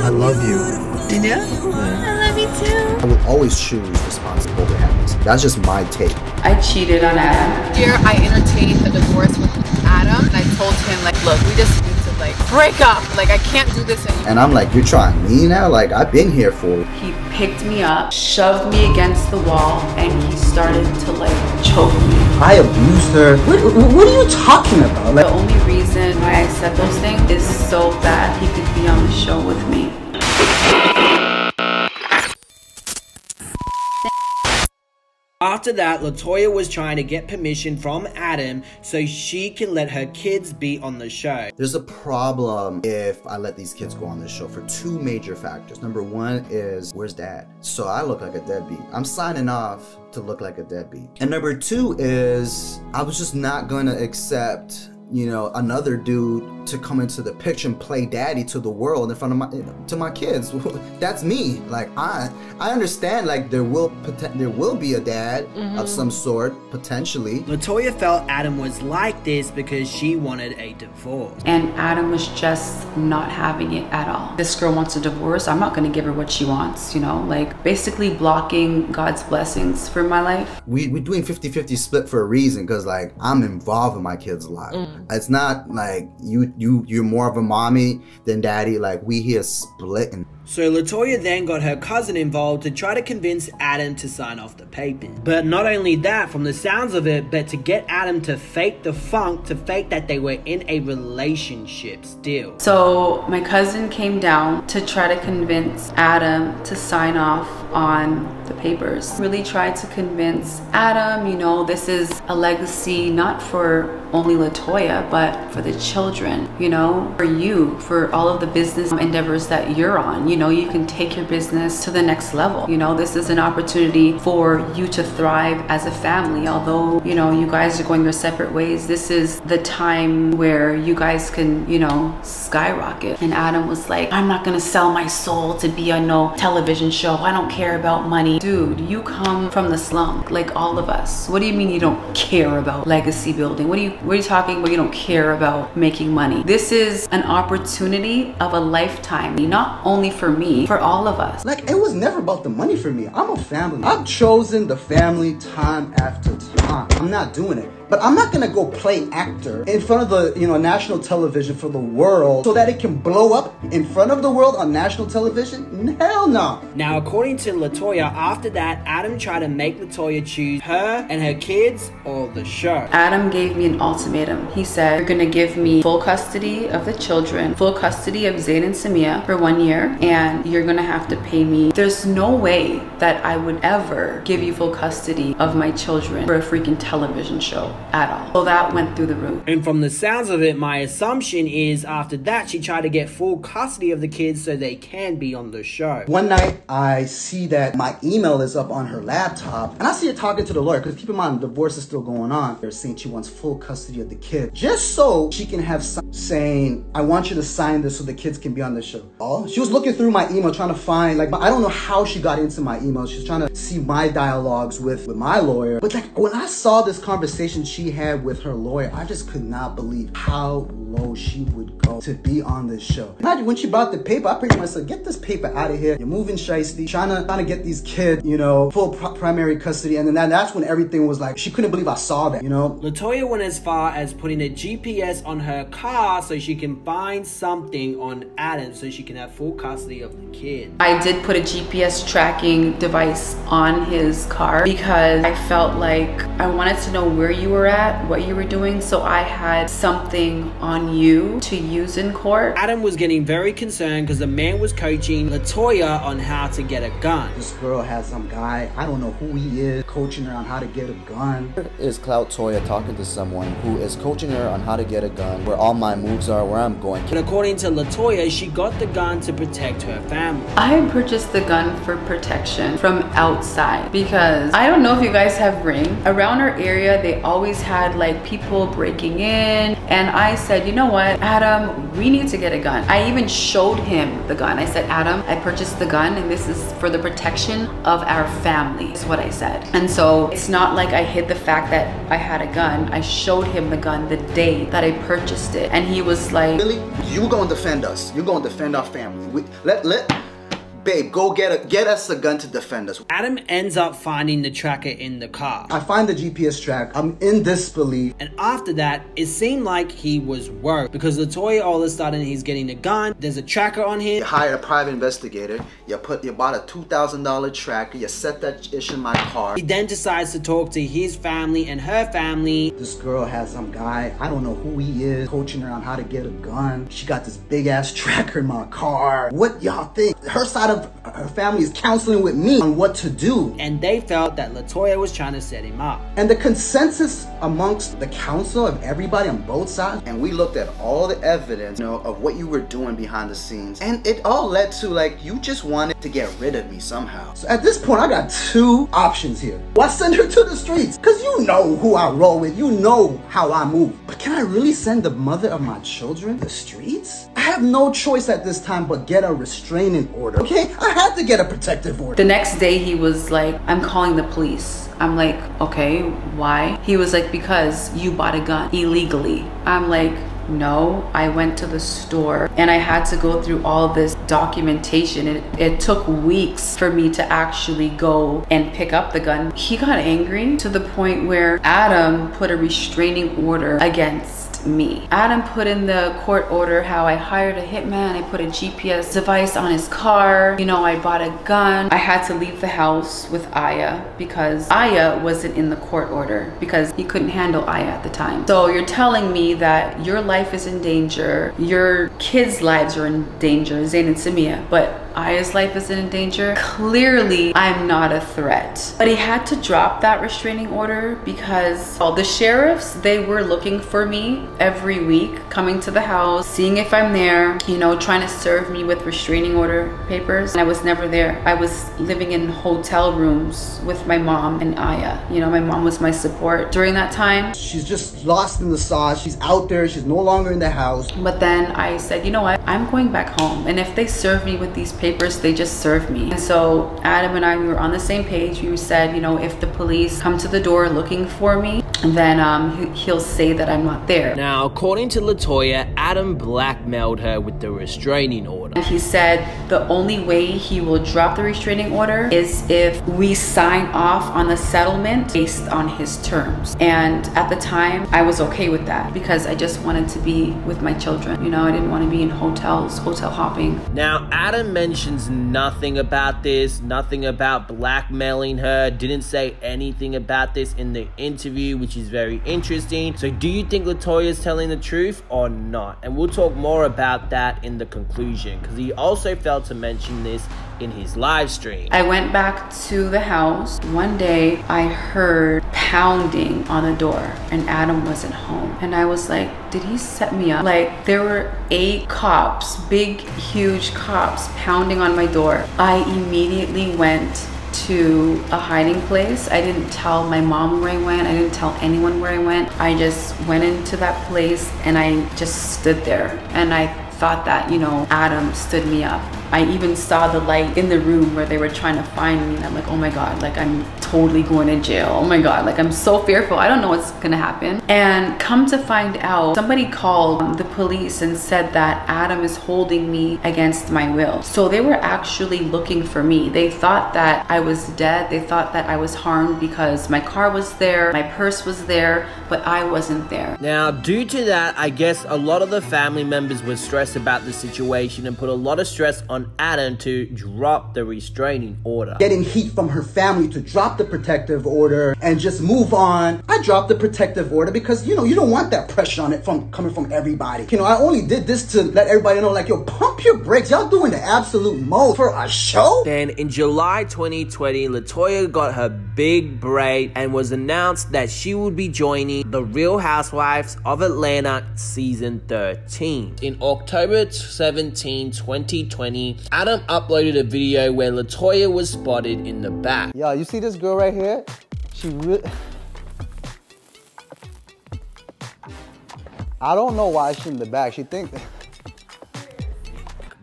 I love you. You do? Yeah. I love you too. I will always choose responsible behaviors. That's just my take. I cheated on Adam. Here I entertained a divorce with Adam, and I told him, like, look, we just need to, like, break up. Like, I can't do this anymore. And I'm like, you're trying me now? Like, I've been here for it. He picked me up, shoved me against the wall, and he started to, like, choke me. I abused her. What are you talking about? The only reason why I said those things is so that he could be on the show with me. After that, Latoya was trying to get permission from Adam so she can let her kids be on the show. There's a problem if I let these kids go on the show for two major factors. Number one is, where's dad? So I look like a deadbeat. I'm signing off to look like a deadbeat. And number two is, I was just not gonna accept, you know, another dude to come into the picture and play daddy to the world in front of my kids. That's me. Like, I understand, like, there will be a dad of some sort, potentially. Latoya felt Adam was like this because she wanted a divorce. And Adam was just not having it at all. This girl wants a divorce. I'm not going to give her what she wants, you know? Like, basically blocking God's blessings for my life. We're doing 50-50 split for a reason, because, like, I'm involved in my kids' life. It's not like you're more of a mommy than daddy. Like, we here splitting. So Latoya then got her cousin involved to try to convince Adam to sign off the papers. But not only that, from the sounds of it, but to get Adam to fake the funk, to fake that they were in a relationship still. So my cousin came down to try to convince Adam to sign off on the papers. Really tried to convince Adam, you know, this is a legacy not for only Latoya, but for the children, you know, for you, for all of the business endeavors that you're on. You know, you can take your business to the next level. You know, this is an opportunity for you to thrive as a family. Although, you know, you guys are going your separate ways, this is the time where you guys can, you know, skyrocket. And Adam was like, I'm not gonna sell my soul to be on no television show. I don't care about money. Dude, you come from the slum, like all of us. What do you mean you don't care about legacy building? What are you talking about? You don't care about making money. This is an opportunity of a lifetime, not only for me, for all of us. Like, it was never about the money for me. I'm a family. I've chosen the family time after time. I'm not doing it. But I'm not gonna go play actor in front of the, you know, national television for the world so that it can blow up in front of the world on national television? Hell no. Now, according to Latoya, after that, Adam tried to make Latoya choose her and her kids or the show. Adam gave me an ultimatum. He said, you're gonna give me full custody of the children, full custody of Zayn and Samia for 1 year, and you're gonna have to pay me. There's no way that I would ever give you full custody of my children for a freaking television show at all. So that went through the roof. And from the sounds of it, my assumption is after that, she tried to get full custody of the kids so they can be on the show. One night, I see that my email is up on her laptop, and I see her talking to the lawyer, because keep in mind, the divorce is still going on. They're saying she wants full custody of the kid, just so she can have saying, I want you to sign this so the kids can be on the show. Oh, she was looking through my email, trying to find, like, I don't know how she got into my email. She's trying to see my dialogues with my lawyer. But, like, when I saw this conversation she had with her lawyer, I just could not believe how low she would go to be on this show. Imagine when she brought the paper, I pretty much said, get this paper out of here. You're moving shiesty, trying to get these kids, you know, full primary custody. And then that's when everything was like, she couldn't believe I saw that, you know? Latoya went as far as putting a GPS on her car so she can find something on Adam so she can have full custody of the kid. I did put a GPS tracking device on his car because I felt like I wanted to know where you were at, what you were doing, so I had something on you to use in court. Adam was getting very concerned because the man was coaching Latoya on how to get a gun. This girl has some guy, I don't know who he is, coaching her on how to get a gun. Is Latoya talking to someone who is coaching her on how to get a gun, where all my moves are, where I'm going. But according to Latoya, she got the gun to protect her family. I purchased the gun for protection from outside because I don't know if you guys have Ring. Around our area, they always always had like people breaking in. And I said, you know what, Adam, we need to get a gun. I even showed him the gun. I said, Adam, I purchased the gun and this is for the protection of our family, is what I said. And so it's not like I hid the fact that I had a gun. I showed him the gun the day that I purchased it. And he was like, really? You gonna defend us. You're gonna defend our family. Babe, go get us a gun to defend us. Adam ends up finding the tracker in the car. I find the GPS track. I'm in disbelief. And after that, it seemed like he was worried because Latoya, all of a sudden, he's getting a gun. There's a tracker on him. You hired a private investigator. You bought a $2,000 tracker. You set that ish in my car. He then decides to talk to his family and her family. This girl has some guy, I don't know who he is, coaching her on how to get a gun. She got this big ass tracker in my car. What y'all think? Her side of her family is counseling with me on what to do. And they felt that Latoya was trying to set him up. And the consensus amongst the council of everybody on both sides, and we looked at all the evidence, you know, of what you were doing behind the scenes. And it all led to like, you just wanted to get rid of me somehow. So at this point, I got two options here. Well, I send her to the streets, because you know who I roll with. You know how I move. But can I really send the mother of my children to the streets? I have no choice at this time but get a restraining order, okay? I had to get a protective order. The next day he was like, I'm calling the police. I'm like, okay, why? He was like, because you bought a gun illegally. I'm like, no, I went to the store and I had to go through all this documentation. It took weeks for me to actually go and pick up the gun. He got angry to the point where Adam put a restraining order against me. Adam put in the court order how I hired a hitman, I put a GPS device on his car, you know, I bought a gun. I had to leave the house with Aya because Aya wasn't in the court order because he couldn't handle Aya at the time. So you're telling me that your life is in danger, your kids' lives are in danger, Zayn and Samia, but Aya's life is in danger. Clearly, I'm not a threat. But he had to drop that restraining order because the sheriffs, they were looking for me every week, coming to the house, seeing if I'm there, you know, trying to serve me with restraining order papers. And I was never there. I was living in hotel rooms with my mom and Aya. You know, my mom was my support during that time. She's just lost in the sauce. She's out there. She's no longer in the house. But then I said, you know what? I'm going back home. And if they serve me with these papers, they just serve me. And so Adam and I, we were on the same page. We said, you know, if the police come to the door looking for me, then he'll say that I'm not there. Now, according to Latoya, Adam blackmailed her with the restraining order. He said the only way he will drop the restraining order is if we sign off on the settlement based on his terms. And at the time, I was okay with that because I just wanted to be with my children. You know, I didn't want to be in hotels, hotel hopping. Now, Adam mentions nothing about this, nothing about blackmailing her, didn't say anything about this in the interview, which is very interesting. So do you think Latoya is telling the truth or not? And we'll talk more about that in the conclusion because he also failed to mention this in his live stream. I went back to the house. One day I heard pounding on the door and Adam wasn't home. And I was like, did he set me up? Like, there were 8 cops, big, huge cops pounding on my door. I immediately went to a hiding place. I didn't tell my mom where I went. I didn't tell anyone where I went. I just went into that place and I just stood there. And I thought that, you know, Adam stood me up. I even saw the light in the room where they were trying to find me. And I'm like, oh my God, like I'm totally going to jail. Oh my God, like I'm so fearful. I don't know what's gonna happen. And come to find out, somebody called the police and said that Adam is holding me against my will. So they were actually looking for me. They thought that I was dead. They thought that I was harmed because my car was there, my purse was there, but I wasn't there. Now, due to that, I guess a lot of the family members were stressed about the situation and put a lot of stress on Adam to drop the restraining order. Getting heat from her family to drop the protective order and just move on. I dropped the protective order because, you know, you don't want that pressure on it coming from everybody. You know, I only did this to let everybody know, like, yo, pump your brakes. Y'all doing the absolute most for a show? Then in July 2020, Latoya got her big break and was announced that she would be joining The Real Housewives of Atlanta Season 13. In October 17, 2020, Adam uploaded a video where Latoya was spotted in the back. Yo, you see this girl right here? She really... I don't know why she's in the back. She think.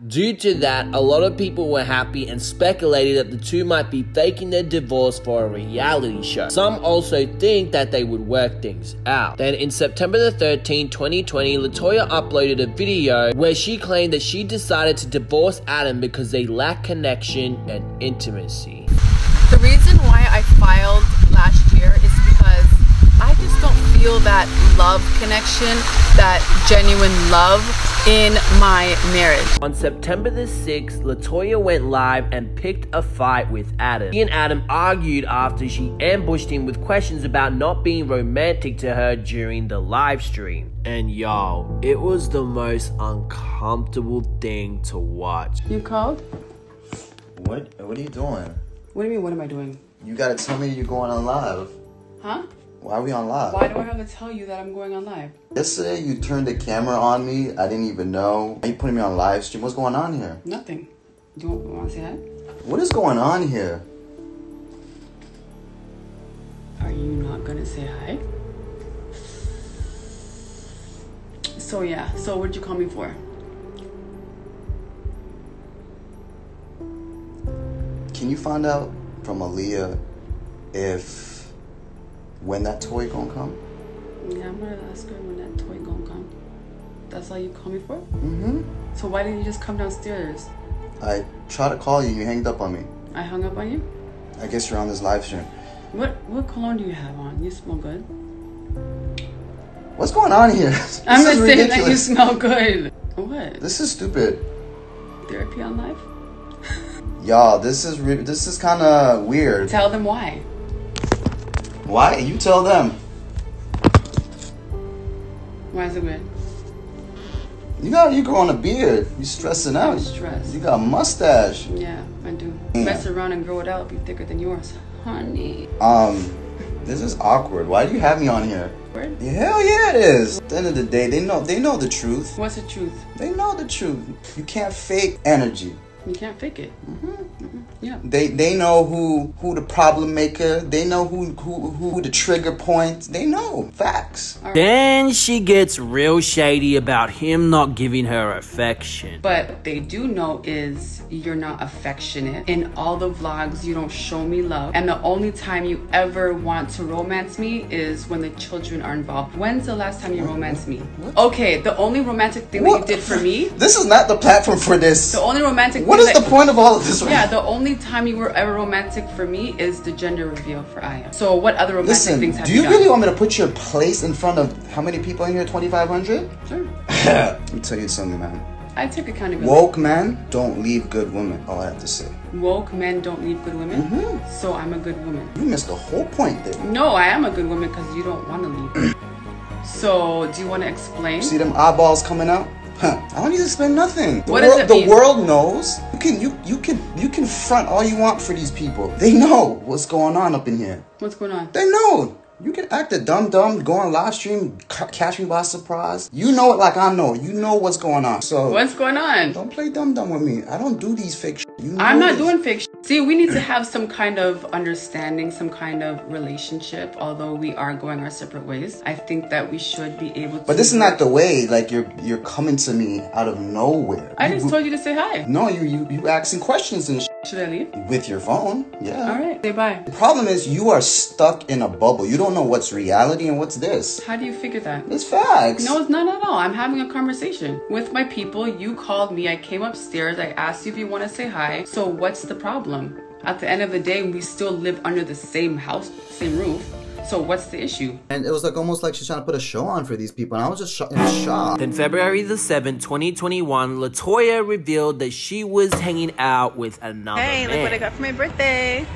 Due to that, a lot of people were happy and speculated that the two might be faking their divorce for a reality show. Some also think that they would work things out. Then in September the 13th, 2020, Latoya uploaded a video where she claimed that she decided to divorce Adam because they lack connection and intimacy. The reason why I filed last year is because I just don't feel that love connection, that genuine love in my marriage. On September the 6th, Latoya went live and picked a fight with Adam. He and Adam argued after she ambushed him with questions about not being romantic to her during the live stream. And y'all, it was the most uncomfortable thing to watch. You called? What are you doing? What do you mean, what am I doing? You gotta tell me you're going on live. Huh? Why are we on live? Why do I have to tell you that I'm going on live? Yesterday you turned the camera on me. I didn't even know. Are you putting me on live stream? What's going on here? Nothing. Do you want to say hi? What is going on here? Are you not going to say hi? So yeah, so what did you call me for? Can you find out from Aaliyah when that toy gonna come? Yeah, I'm gonna ask her when that toy gonna come. That's all you call me for? Mm-hmm. So why didn't you just come downstairs? I tried to call you and you hanged up on me. I hung up on you? I guess you're on this live stream. What cologne do you have on? You smell good. What's going on here? I'm just saying that you smell good. What? This is stupid. Therapy on live? Y'all, this is kind of weird. Tell them why. Why? You tell them. Why is it weird? You growing a beard. You stressing out. I'm stressed. You got a mustache. Yeah, I do. Yeah. Mess around and grow it out. Be thicker than yours. Honey. This is awkward. Why do you have me on here? Word? Yeah, hell yeah it is. At the end of the day, they know the truth. What's the truth? They know the truth. You can't fake energy. You can't fake it. Yeah. They know who the problem maker. They know who the trigger point. They know facts. Then she gets real shady about him not giving her affection. But what they do know is you're not affectionate. In all the vlogs, you don't show me love. And the only time you ever want to romance me is when the children are involved. When's the last time you romanced me? Okay, the only romantic thing that you did for me. This is not the platform for this. The only romantic What is the point of all of this? Yeah, the only time you were ever romantic for me is the gender reveal for Aya. So what other romantic things have you done? Do you really want me to put your place in front of how many people in here? 2,500? Sure. Let me tell you something, man. I take accountability. Woke men don't leave good women. All I have to say. Woke men don't leave good women? So I'm a good woman. You missed the whole point there. No, I am a good woman because you don't want to leave. So do you want to explain? See them eyeballs coming out? Huh. I don't need to explain nothing. What does it mean? The world knows. You can front all you want for these people. They know what's going on up in here. What's going on? They know. You can act a dumb, go on live stream, catch me by surprise. You know it like I know. You know what's going on. So what's going on? Don't play dumb with me. I don't do these fake shit. I'm not doing fake shit. See, we need to have some kind of understanding, some kind of relationship. Although we are going our separate ways, I think that we should be able to. But this is not the way. Like you're coming to me out of nowhere. I just told you to say hi. No, you asking questions and shit. Should I leave? With your phone, yeah. All right, say bye. The problem is you are stuck in a bubble. You don't know what's reality and what's this. How do you figure that? It's facts. No, it's not at all. I'm having a conversation with my people. You called me. I came upstairs. I asked you if you want to say hi. So what's the problem? At the end of the day, we still live under the same house, same roof. So what's the issue? And it was like almost like she's trying to put a show on for these people, and I was just in shock. Then February the 7th, 2021, Latoya revealed that she was hanging out with another man. Hey, look what I got for my birthday.